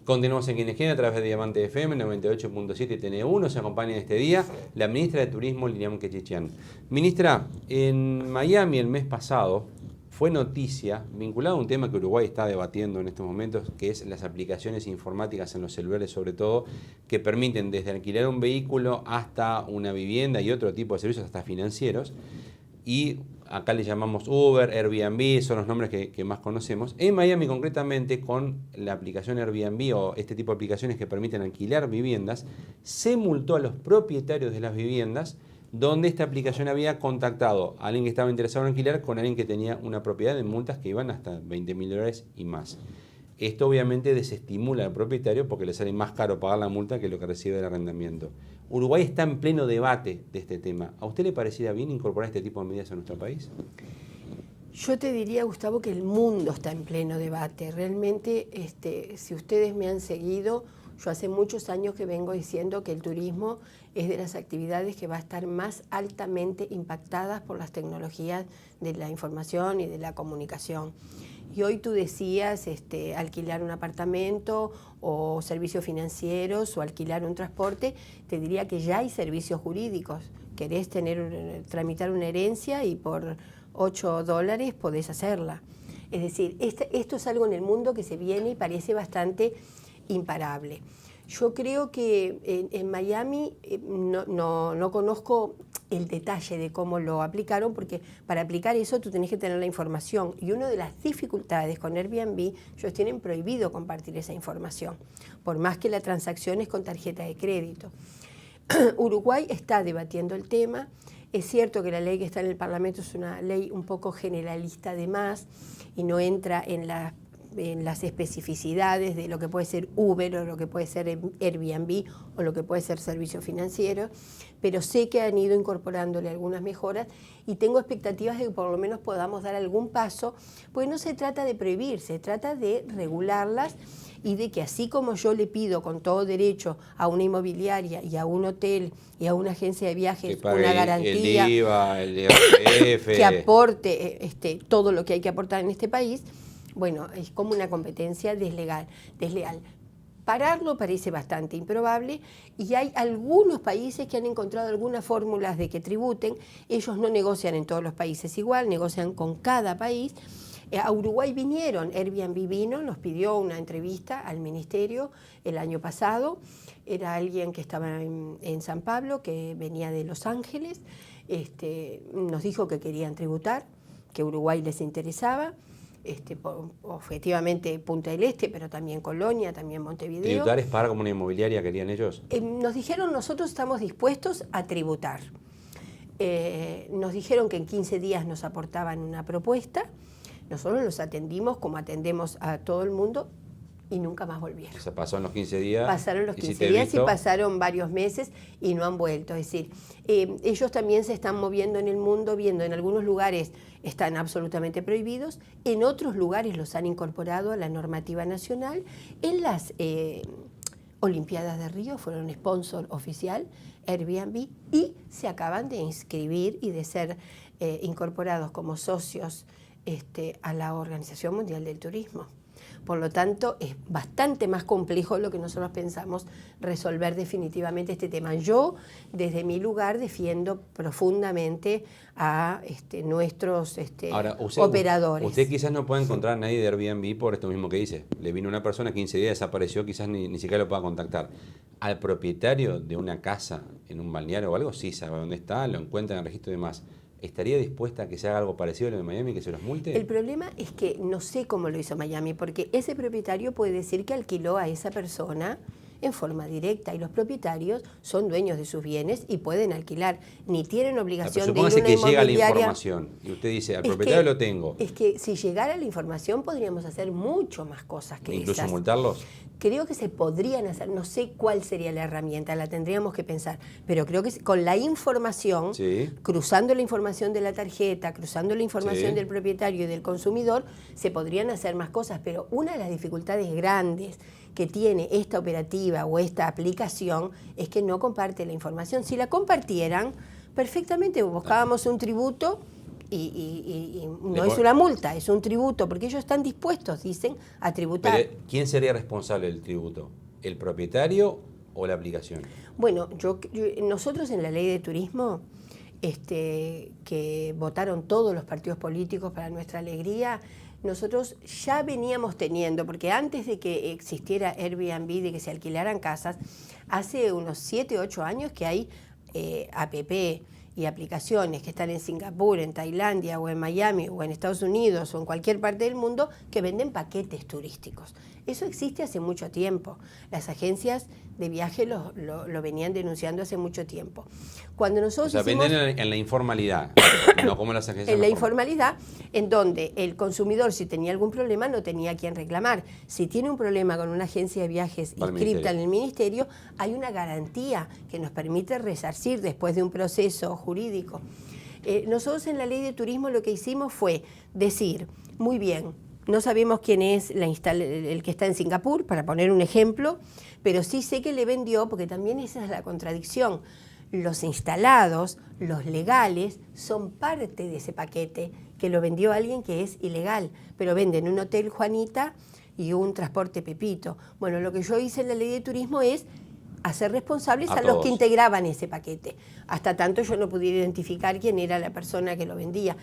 Continuamos en Quienes Quieren a través de Diamante FM 98.7 TN1. Se acompaña en este día la ministra de Turismo, Lilian Quechichán. Ministra, en Miami el mes pasado fue noticia vinculado a un tema que Uruguay está debatiendo en estos momentos, que es las aplicaciones informáticas en los celulares, sobre todo, que permiten desde alquilar un vehículo hasta una vivienda y otro tipo de servicios, hasta financieros. Y acá le llamamos Uber, Airbnb, son los nombres que más conocemos. En Miami concretamente, con la aplicación Airbnb o este tipo de aplicaciones que permiten alquilar viviendas, se multó a los propietarios de las viviendas donde esta aplicación había contactado a alguien que estaba interesado en alquilar con alguien que tenía una propiedad, de multas que iban hasta $20.000 y más. Esto obviamente desestimula al propietario porque le sale más caro pagar la multa que lo que recibe del arrendamiento. Uruguay está en pleno debate de este tema. ¿A usted le parecería bien incorporar este tipo de medidas a nuestro país? Yo te diría, Gustavo, que el mundo está en pleno debate. Realmente, si ustedes me han seguido, yo hace muchos años que vengo diciendo que el turismo es de las actividades que va a estar más altamente impactadas por las tecnologías de la información y de la comunicación. Y hoy tú decías alquilar un apartamento o servicios financieros o alquilar un transporte, te diría que ya hay servicios jurídicos. Querés tramitar una herencia y por $8 podés hacerla. Es decir, esto es algo en el mundo que se viene y parece bastante imparable. Yo creo que en Miami no conozco el detalle de cómo lo aplicaron, porque para aplicar eso tú tenés que tener la información. Y una de las dificultades con Airbnb, ellos tienen prohibido compartir esa información, por más que la transacción es con tarjeta de crédito. Uruguay está debatiendo el tema. Es cierto que la ley que está en el Parlamento es una ley un poco generalista de más y no entra en las especificidades de lo que puede ser Uber o lo que puede ser Airbnb o lo que puede ser servicios financieros, pero sé que han ido incorporándole algunas mejoras y tengo expectativas de que por lo menos podamos dar algún paso, porque no se trata de prohibir, se trata de regularlas y de que así como yo le pido con todo derecho a una inmobiliaria y a un hotel y a una agencia de viajes una garantía, el IVA, el IRPF, que aporte todo lo que hay que aportar en este país, bueno, es como una competencia desleal. Pararlo parece bastante improbable y hay algunos países que han encontrado algunas fórmulas de que tributen. Ellos no negocian en todos los países igual, negocian con cada país. A Uruguay vinieron, Airbnb vino, nos pidió una entrevista al ministerio el año pasado. Era alguien que estaba en San Pablo, que venía de Los Ángeles. Nos dijo que querían tributar, que Uruguay les interesaba. Objetivamente Punta del Este, pero también Colonia, también Montevideo. ¿Tributar es pagar como una inmobiliaria querían ellos? Nos dijeron, nosotros estamos dispuestos a tributar. Nos dijeron que en 15 días nos aportaban una propuesta. Nosotros los atendimos como atendemos a todo el mundo y nunca más volvieron. O sea, pasaron los 15 días. Pasaron los 15 días y pasaron varios meses y no han vuelto. Es decir, ellos también se están moviendo en el mundo, viendo en algunos lugares están absolutamente prohibidos, en otros lugares los han incorporado a la normativa nacional. En las Olimpiadas de Río fueron sponsor oficial Airbnb y se acaban de inscribir y de ser incorporados como socios a la Organización Mundial del Turismo. Por lo tanto, es bastante más complejo lo que nosotros pensamos resolver definitivamente este tema. Yo, desde mi lugar, defiendo profundamente a nuestros Ahora, operadores. Usted quizás no puede encontrar a nadie de Airbnb por esto mismo que dice. Le vino una persona, 15 días, desapareció, quizás ni siquiera lo pueda contactar. Al propietario de una casa en un balneario o algo, sí sabe dónde está, lo encuentra en el registro y demás. ¿Estaría dispuesta a que se haga algo parecido a lo de Miami, que se los multe? El problema es que no sé cómo lo hizo Miami, porque ese propietario puede decir que alquiló a esa persona en forma directa y los propietarios son dueños de sus bienes y pueden alquilar, ni tienen obligación de ir a una que inmobiliaria. Llega la información y usted dice, al propietario lo tengo. Es que si llegara la información podríamos hacer mucho más cosas que ¿Incluso esas. multarlos? Creo que se podrían hacer, no sé cuál sería la herramienta, la tendríamos que pensar, pero creo que con la información, sí, cruzando la información de la tarjeta, cruzando la información sí, del propietario y del consumidor, se podrían hacer más cosas, pero una de las dificultades grandes que tiene esta operativa o esta aplicación es que no comparte la información. Si la compartieran, perfectamente buscábamos un tributo y no es una multa, es un tributo, porque ellos están dispuestos, dicen, a tributar. Pero, ¿quién sería responsable del tributo? ¿El propietario o la aplicación? Bueno, nosotros en la ley de turismo, que votaron todos los partidos políticos para nuestra alegría, nosotros ya veníamos teniendo, porque antes de que existiera Airbnb, de que se alquilaran casas, hace unos 7, 8 años que hay app y aplicaciones que están en Singapur, en Tailandia o en Miami o en Estados Unidos o en cualquier parte del mundo que venden paquetes turísticos. Eso existe hace mucho tiempo. Las agencias de viaje lo venían denunciando hace mucho tiempo. Cuando nosotros venden en la informalidad, no como las agencias. En la informalidad, en donde el consumidor, si tenía algún problema, no tenía a quién reclamar. Si tiene un problema con una agencia de viajes inscripta en el ministerio, hay una garantía que nos permite resarcir después de un proceso jurídico. Nosotros en la ley de turismo lo que hicimos fue decir, muy bien, no sabemos quién es el que está en Singapur, para poner un ejemplo, pero sí sé que le vendió, porque también esa es la contradicción. Los instalados, los legales, son parte de ese paquete que lo vendió alguien que es ilegal, pero venden un hotel Juanita y un transporte Pepito. Bueno, lo que yo hice en la ley de turismo es hacer responsables a los que integraban ese paquete. Hasta tanto yo no pudiera identificar quién era la persona que lo vendía.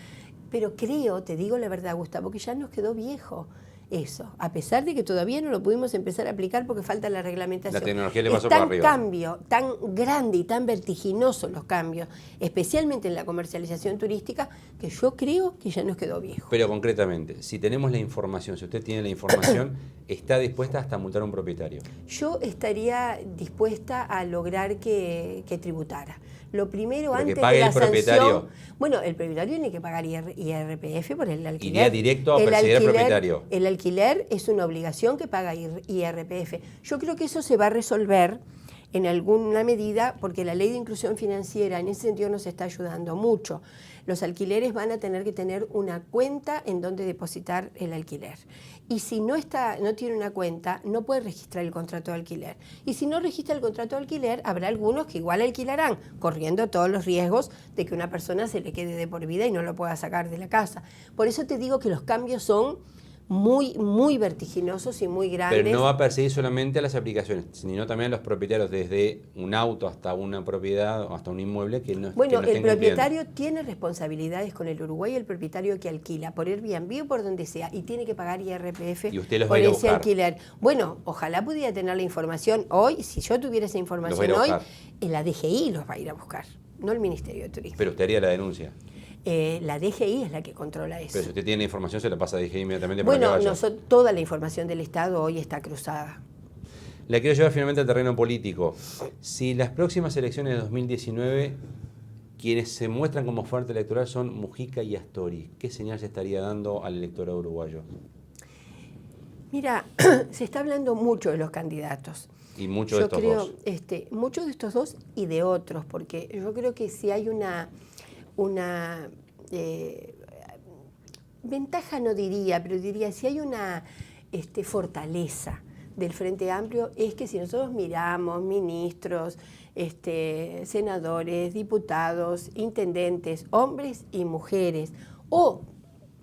Pero creo, te digo la verdad, Gustavo, que ya nos quedó viejo eso, a pesar de que todavía no lo pudimos empezar a aplicar porque falta la reglamentación. La tecnología le pasó por arriba. Es tan cambio, tan grande y tan vertiginoso los cambios, especialmente en la comercialización turística, que yo creo que ya nos quedó viejo. Pero concretamente, si tenemos la información, si usted tiene la información, ¿está dispuesta hasta multar a un propietario? Yo estaría dispuesta a lograr que tributara. Lo primero, pero antes que pague de la el propietario. Sanción, bueno, el propietario tiene que pagar IRPF por el alquiler. Iría directo a perseguir al propietario. El alquiler es una obligación que paga IRPF. Yo creo que eso se va a resolver en alguna medida porque la ley de inclusión financiera en ese sentido nos está ayudando mucho. Los alquileres van a tener que tener una cuenta en donde depositar el alquiler. Y si no tiene una cuenta, no puede registrar el contrato de alquiler. Y si no registra el contrato de alquiler, habrá algunos que igual alquilarán, corriendo todos los riesgos de que una persona se le quede de por vida y no lo pueda sacar de la casa. Por eso te digo que los cambios son muy, muy vertiginosos y muy grandes. Pero no va a perseguir solamente a las aplicaciones, sino también a los propietarios, desde un auto hasta una propiedad o hasta un inmueble que no Bueno, que no el propietario tiene responsabilidades con el Uruguay, el propietario que alquila por Airbnb o por donde sea, y tiene que pagar IRPF y usted los por va a ese buscar. Alquiler. Bueno, ojalá pudiera tener la información hoy, si yo tuviera esa información hoy, la DGI los va a ir a buscar, no el Ministerio de Turismo. Pero usted haría la denuncia. La DGI es la que controla eso. Pero si usted tiene información, se la pasa a DGI inmediatamente para que vaya. Toda la información del Estado hoy está cruzada. La quiero llevar finalmente al terreno político. Si las próximas elecciones de 2019, quienes se muestran como fuerte electoral son Mujica y Astori, ¿qué señal se estaría dando al electorado uruguayo? Mira, se está hablando mucho de los candidatos. Y mucho de estos dos. Muchos de estos dos y de otros, porque yo creo que si hay una ventaja, no diría, pero diría, si hay una fortaleza del Frente Amplio, es que si nosotros miramos ministros, senadores, diputados, intendentes, hombres y mujeres, o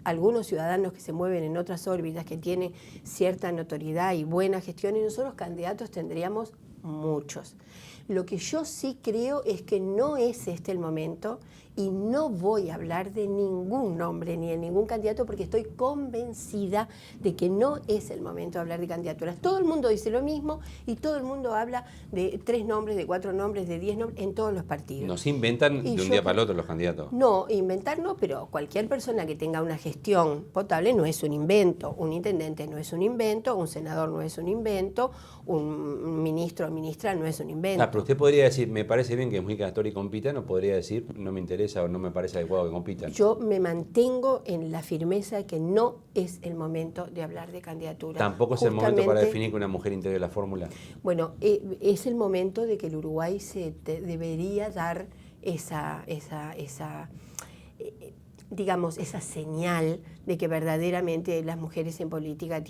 algunos ciudadanos que se mueven en otras órbitas, que tienen cierta notoriedad y buena gestión, y nosotros candidatos tendríamos muchos. Lo que yo sí creo es que no es este el momento, y no voy a hablar de ningún nombre ni de ningún candidato porque estoy convencida de que no es el momento de hablar de candidaturas. Todo el mundo dice lo mismo y todo el mundo habla de 3 nombres, de 4 nombres, de 10 nombres en todos los partidos. No se inventan de un día para el otro los candidatos. No, inventar no, pero cualquier persona que tenga una gestión potable no es un invento. Un intendente no es un invento, un senador no es un invento, un ministro o ministra no es un invento. Pero usted podría decir, me parece bien que Mujica y Astori compitan, o podría decir, no me interesa o no me parece adecuado que compitan. Yo me mantengo en la firmeza de que no es el momento de hablar de candidatura. ¿Tampoco es el momento para definir que una mujer integre la fórmula? Bueno, es el momento de que el Uruguay debería dar esa señal de que verdaderamente las mujeres en política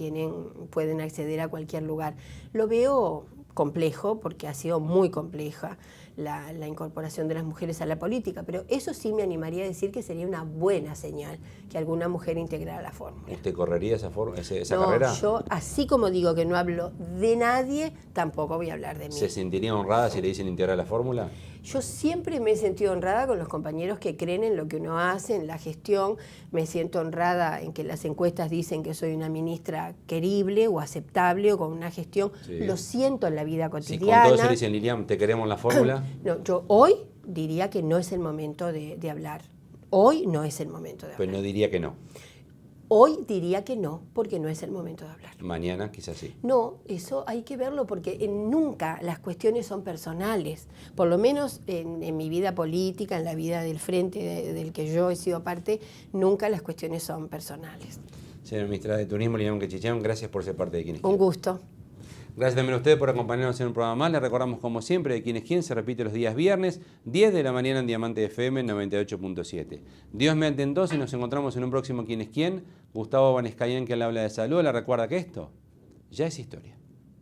pueden acceder a cualquier lugar. Lo veo complejo, porque ha sido muy compleja la incorporación de las mujeres a la política, pero eso sí me animaría a decir que sería una buena señal que alguna mujer integrara la fórmula. ¿Usted correría esa No, carrera? yo, así como digo que no hablo de nadie, tampoco voy a hablar de mí. ¿Se sentiría honrada si le dicen integrar la fórmula? Yo siempre me he sentido honrada con los compañeros que creen en lo que uno hace, en la gestión. Me siento honrada en que las encuestas dicen que soy una ministra querible o aceptable o con una gestión. Sí. Lo siento en la vida Si cotidiana. con todo eso le dicen, Lilian, ¿te queremos la fórmula? No, yo hoy diría que no es el momento de hablar. Hoy no es el momento de hablar. Pues no diría que no. Hoy diría que no, porque no es el momento de hablar. Mañana quizás sí. No, eso hay que verlo porque nunca las cuestiones son personales. Por lo menos en mi vida política, en la vida del frente del que yo he sido parte, nunca las cuestiones son personales. Señora Ministra de Turismo, Lilian Quechichán, gracias por ser parte de Quién es Un Quién. gusto. Gracias también a ustedes por acompañarnos en un programa más. Les recordamos, como siempre, de Quién es Quién se repite los días viernes, 10 de la mañana en Diamante FM 98.7. Dios mediante entonces, nos encontramos en un próximo Quién es Quién. Gustavo Vanescayan, que le habla de salud, le recuerda que esto ya es historia.